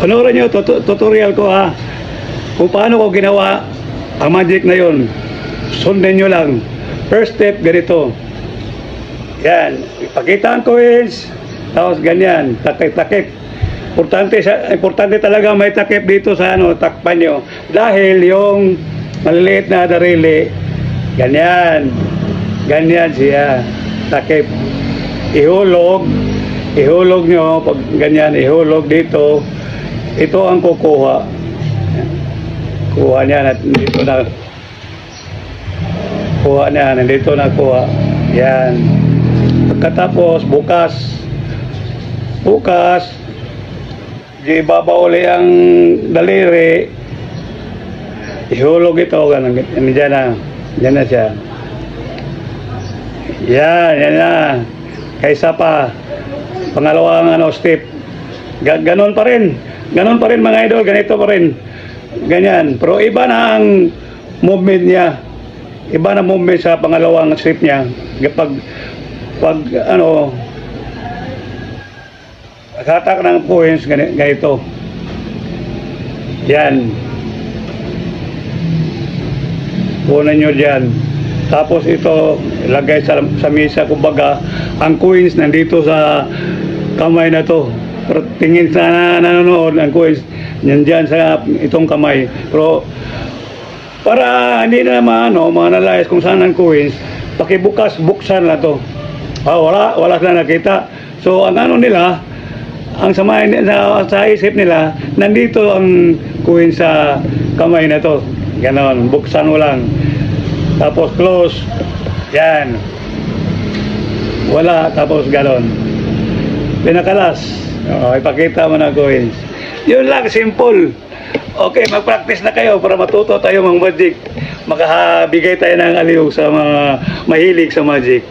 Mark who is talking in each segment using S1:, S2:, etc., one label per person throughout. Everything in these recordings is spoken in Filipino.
S1: Panoorin nyo, tutorial ko ha. Kung paano ko ginawa ang magic na yon. Sundin nyo lang. First step, ganito. Yan. Ipakita ang coins. Tapos ganyan. Takip-takip. Importante talaga may takip dito sa takpan nyo. Dahil yung maliliit na darili, ganyan. Ganyan siya. Takip. Ihulog nyo. Pag ganyan, ihulog dito. Ito ang kukuha. Kuha niya at dito na. Kuha niya, nandito na kuha. Yan. Pagkatapos, bukas, di babauli ang daliri, ihulog ito, ganun, dyan na siya. Yan na. Kaysa pa, pangalawang step, ganon pa rin mga idol, ganito pa rin. Ganyan, pero iba na ang movement niya. Iba na movement sa pangalawang step niya. Pag hatak ng coins ganito. Yan. Kunan nyo dyan. Tapos ito, ilagay sa mesa, kumbaga, ang coins nandito sa kamay na to. Pero tingin sa nanonood, ang coins nandyan sa itong kamay. Pero para hindi na manalayas kung saan ang coins, pakibukas, buksan na to. Wala na nakita. So ang nila, ang sa isip nila, nandito ang coins sa kamay na to. Ganon, buksan mo lang. Tapos close. Yan. Wala, tapos ganon. Pinakalas. Ipakita mo na coins. Yun lang, simple. Okay, mag-practice na kayo para matuto tayo ng magic. Makabigay tayo ng aliw sa mga mahilig sa magic.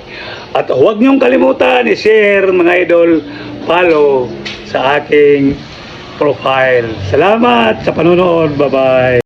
S1: At huwag niyong kalimutan i-share mga idol, follow sa aking profile. Salamat sa panonood. Bye-bye.